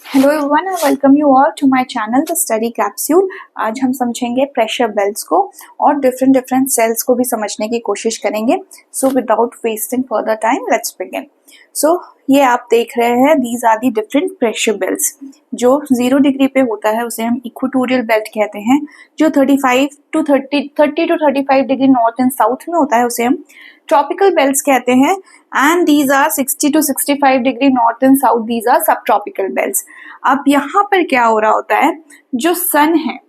Hello everyone, I welcome you all to my channel the study capsule. आज हम समझेंगे pressure belts को और डिफरेंट सेल्स को भी समझने की कोशिश करेंगे। So without wasting further time let's begin. So ये आप देख रहे हैं, these are the different pressure belts. जो 0 डिग्री पे होता है उसे हम इक्वेटोरियल बेल्ट कहते हैं। जो 30 to 35 degree north and south में होता है उसे हम ट्रॉपिकल बेल्ट्स कहते हैं। And these are 60 to 65 degree north and south, these are subtropical belts. अब यहाँ पर क्या हो रहा होता है, जो सन है,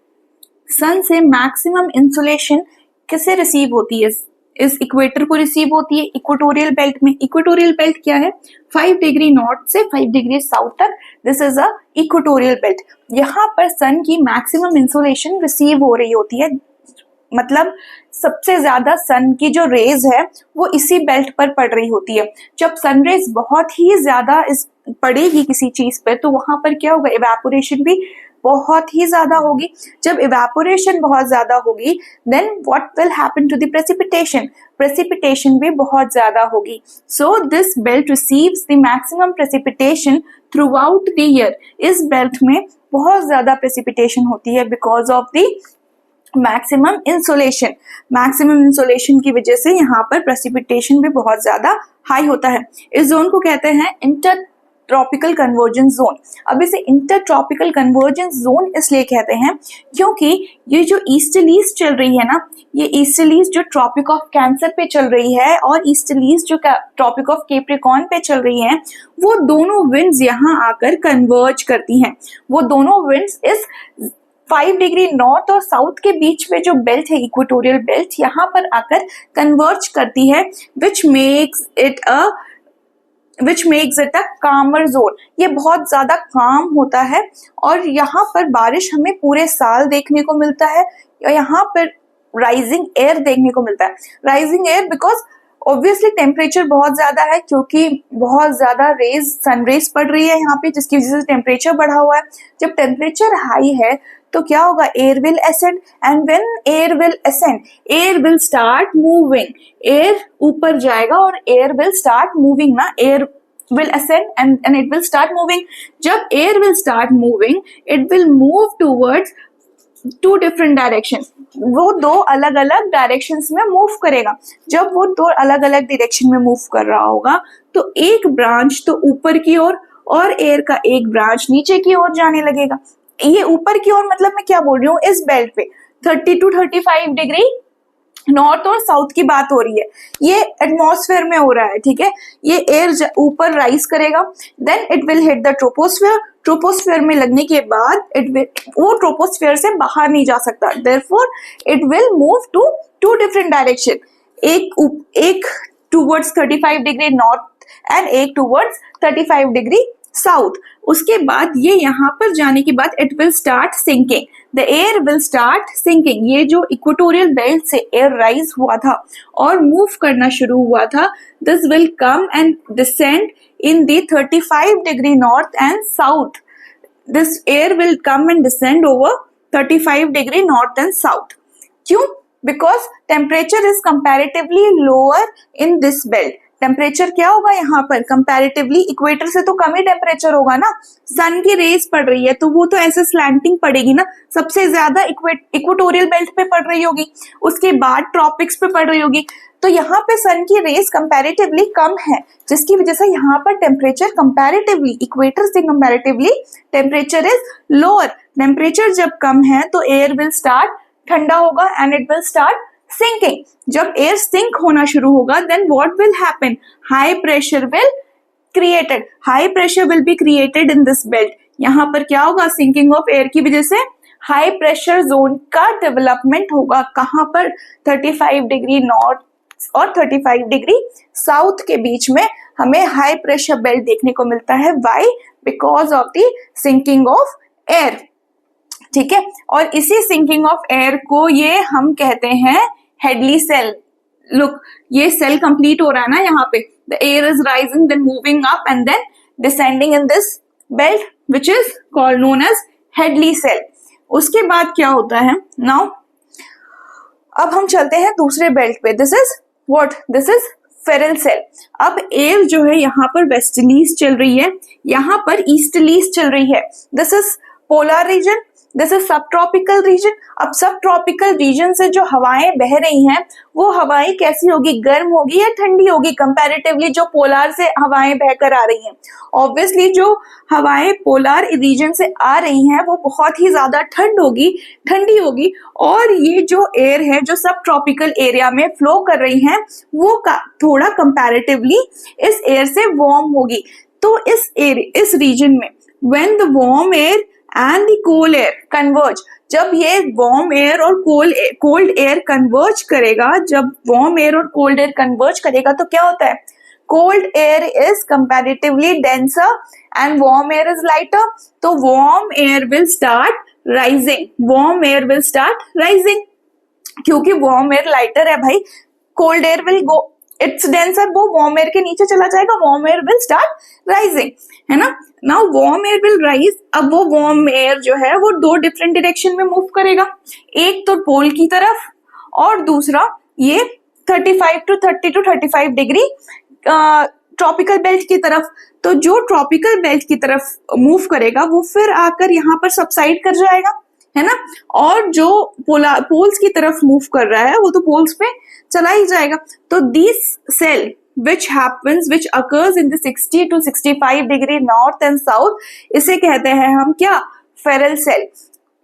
सन से मैक्सिमम इंसुलेशन किसे रिसीव होती है? इस इक्वेटर को रिसीव होती है इक्वेटोरियल बेल्ट में। इक्वेटोरियल बेल्ट क्या है? 5 डिग्री नॉर्थ से 5 डिग्री साउथ तक, this is a equatorial belt. यहाँ पर सन की मैक्सिमम इंसुलेशन रिसीव हो रही होती है, मतलब सबसे ज्यादा सन की जो रेज है वो इसी बेल्ट पर पड़ रही होती है। जब सन रेज बहुत ही ज्यादा पड़ेगी किसी चीज पर तो वहां पर क्या होगा, इवेपोरेशन भी बहुत ही ज्यादा होगी। जब इवेपोरेशन बहुत ज्यादा होगी then what will happen to the precipitation, precipitation भी बहुत ज्यादा होगी। So this belt receives the maximum precipitation throughout the year. इस बेल्ट में बहुत ज्यादा प्रेसिपिटेशन होती है because of the maximum insolation. Maximum insolation की वजह से यहाँ पर प्रेसिपिटेशन भी बहुत ज्यादा हाई होता है। इस जोन को कहते हैं इंटर ट्रॉपिकल कन्वर्जेंस जोन। अब इसे इंटर ट्रॉपिकल कन्वर्जेंस जोन इसलिए कहते हैं क्योंकि ये जो ईस्टर्लीज चल रही है ना, ये ईस्टर्लीज जो ट्रॉपिक ऑफ कैंसर पे चल रही है और ईस्टर्लीज जो ट्रॉपिक ऑफ कैप्रिकॉर्न पे चल रही है, वो दोनों विंड्स यहाँ आकर कन्वर्ज करती हैं। वो दोनों विंड्स इस 5 डिग्री नॉर्थ और साउथ के बीच में जो बेल्ट है इक्वेटोरियल बेल्ट, यहाँ पर आकर कन्वर्ज करती है, विच मेक्स इट अ कामर जोन। ये बहुत ज्यादा काम होता है और यहाँ पर बारिश हमें पूरे साल देखने को मिलता है। यहाँ पर राइजिंग एयर देखने को मिलता है। Rising air because obviously temperature बहुत ज्यादा है, क्योंकि बहुत ज्यादा रेज, सन रेज पड़ रही है यहाँ पे, जिसकी वजह से टेम्परेचर बढ़ा हुआ है। जब टेम्परेचर हाई है तो क्या होगा, air will ascend, and when air will ascend, air will start moving. Air ऊपर जाएगा और एयर विल स्टार्ट मूविंग ना, air will ascend and it will start moving. जब air will start moving, it will move towards 2 different directions. वो 2 अलग अलग directions में move करेगा। जब वो 2 अलग अलग direction में move कर रहा होगा तो एक branch तो ऊपर की ओर और air का एक branch नीचे की ओर जाने लगेगा। ये ऊपर की ओर मतलब मैं क्या बोल रही हूँ, इस बेल्ट पे 30 to 35 डिग्री नॉर्थ और साउथ की बात हो रही है। ये एटमॉस्फेयर में हो रहा है, ठीक है। ये एयर ऊपर राइज करेगा, then it will hit the troposphere. Troposphere में लगने के बाद वो ट्रोपोस्फेयर से बाहर नहीं जा सकता, therefore it will move to 2 different direction, एक टूवर्ड्स 35 डिग्री नॉर्थ एंड एक टूवर्ड्स 35 डिग्री साउथ। उसके बाद ये यहाँ पर जाने के बाद it will start sinking, the air will start sinking. ये जो इक्वेटोरियल बेल्ट से एयर राइज हुआ था और मूव करना शुरू हुआ था, this will come and descend in the 35 degree north and south. This air will come and descend over 35 degree north and south. क्यों? Because temperature is comparatively lower in this belt. Temperature क्या होगा यहाँ पर, comparatively equator से तो कम ही temperature होगा ना। सन की रेज पड़ रही है तो वो तो ऐसे स्लैंटिंग पड़ेगी ना, सबसे ज्यादा इक्वेटोरियल बेल्ट पे पड़ रही होगी, उसके बाद ट्रॉपिक्स पे पड़ रही होगी। तो यहाँ पे सन की रेज कंपैरेटिवली कम है, जिसकी वजह से यहाँ पर टेम्परेचर कंपैरेटिवली इक्वेटर से comparatively temperature is lower. Temperature जब कम है तो एयर विल स्टार्ट ठंडा होगा and it will start sinking. जब एयर सिंक होना शुरू होगा then what will happen, high pressure will created, high pressure will be created in this belt. यहाँ पर क्या होगा, सिंकिंग ऑफ एयर की वजह से हाई प्रेशर जोन का डेवलपमेंट होगा। कहाँ पर, 35 डिग्री नॉर्थ और 35 डिग्री साउथ के बीच में हमें हाई प्रेशर बेल्ट देखने को मिलता है। Why? Because of the sinking of air, ठीक है। और इसी सिंकिंग ऑफ एयर को ये हम कहते हैं हेडली सेल। लुक, ये सेल कंप्लीट हो रहा है ना यहाँ पे, the air is rising then moving up and then descending in this belt which is called known as Hadley cell. उसके बाद क्या होता है, नाउ अब हम चलते हैं दूसरे बेल्ट पे। This is what, this is Ferrel cell. अब एयर जो है यहाँ पर वेस्टर्लीज चल रही है, यहाँ पर ईस्टर्लीज चल रही है। This is polar region, this is सब ट्रॉपिकल रीजन। अब सब ट्रॉपिकल रीजन से जो हवाएं बह रही हैं वो हवाएं कैसी होगी, गर्म होगी या ठंडी होगी कंपैरेटिवली जो पोलर से हवाएं बहकर आ रही हैं। ऑब्वियसली जो हवाएं पोलर रीजन से आ रही हैं वो बहुत ही ज्यादा ठंडी होगी, और ये जो एयर है जो सब ट्रॉपिकल एरिया में फ्लो कर रही हैं वो थोड़ा कंपैरेटिवली इस एयर से वार्म होगी। तो इस रीजन में when the warm air and the cold air converge, जब ये वार्म एयर और कोल्ड एयर कन्वर्ज करेगा, जब वार्म एयर और कोल्ड एयर कन्वर्ज करेगा तो क्या होता है, cold air is comparatively denser and warm air is lighter. तो warm air will start rising, warm air will start rising, क्योंकि वार्म एयर लाइटर है भाई, cold air will go, it's denser, वो वार्म एयर के नीचे चला जाएगा, warm air will start rising, है ना। Now warm air will rise, अब वो वार्म एयर जो है वो दो डिफरेंट डायरेक्शन में मूव करेगा, एक तो पोल की तरफ और दूसरा ये 35 to 35 डिग्री ट्रॉपिकल बेल्ट की तरफ। तो जो ट्रॉपिकल बेल्ट की तरफ मूव करेगा वो फिर आकर यहाँ पर सबसाइड कर जाएगा, है ना, और जो पोल्स की तरफ मूव कर रहा है वो तो पोल्स पे चला ही जाएगा। तो this cell which occurs in the 60 to 65 degree north and south, इसे कहते हैं हम क्या, फेरल सेल।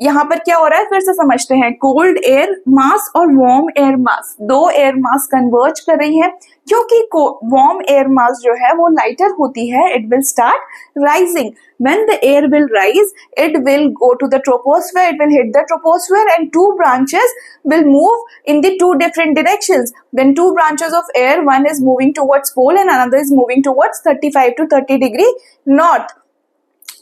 यहाँ पर क्या हो रहा है फिर से समझते हैं, कोल्ड एयर मास और वार्म एयर मास, दो एयर मास कन्वर्ज कर रही है, क्योंकि वार्म एयर मास जो है वो लाइटर होती है, it will start rising. When the air will rise, it will go to the troposphere, it will hit the troposphere and two branches will move in the two different directions. Then two branches of air, one is moving towards pole and another is moving towards 35 to 30 degree north.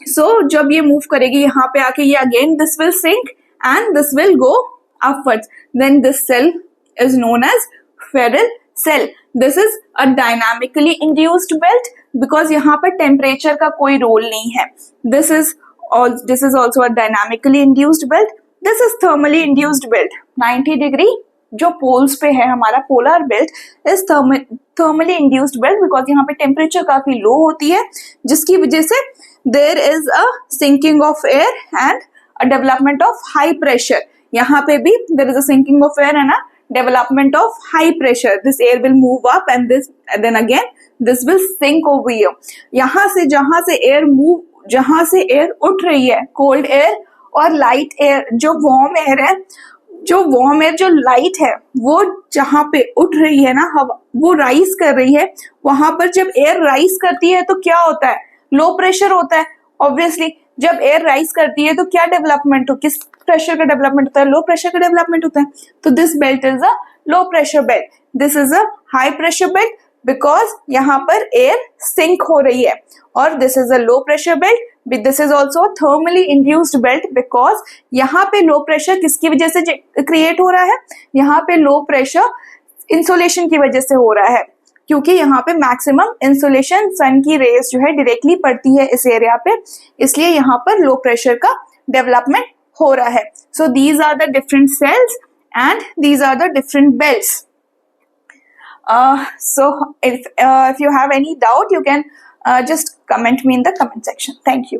So जब ये move करेगी यहाँ पे आके ये again this will sink and this will go upwards. Then this cell is known as Ferrel cell. This is a dynamically induced belt because यहाँ पर temperature का कोई रोल नहीं है. This is also a dynamically induced belt. This is thermally induced belt. 90 degree जो poles पे है हमारा polar belt is thermally induced belt because यहाँ पे टेम्परेचर काफी लो होती है, जिसकी वजह से there is a sinking of air and a development of high pressure. यहाँ पे भी there is a sinking of air and a development of high pressure. This air will move up and then again this will sink over here. यहाँ से जहाँ से air उठ रही है, कोल्ड एयर और लाइट एयर, जो वार्म एयर है, जो वार्म एयर जो लाइट है वो जहाँ पे उठ रही है ना हवा, वो राइज कर रही है. वहां पर जब एयर राइज करती है तो क्या होता है, लो प्रेशर होता है. ऑब्वियसली जब एयर राइज करती है तो क्या डेवलपमेंट हो, किस प्रेशर का डेवलपमेंट होता है, लो प्रेशर का डेवलपमेंट होता है. तो this belt is a low pressure belt. This is a high pressure belt because यहाँ पर एयर सिंक हो रही है. और this is a low pressure belt. This is also thermally induced belt because यहाँ पे लो प्रेशर किसकी वजह से क्रिएट हो रहा है, यहाँ पे लो प्रेशर इंसुलेशन की वजह से हो रहा है, क्योंकि यहाँ पे मैक्सिमम इंसुलेशन सन की रेज जो है डायरेक्टली पड़ती है इस एरिया पे, इसलिए यहाँ पर लो प्रेशर का डेवलपमेंट हो रहा है. So these are the different cells and these are the different belts. So if you have any doubt you can just comment me in the comment section. Thank you.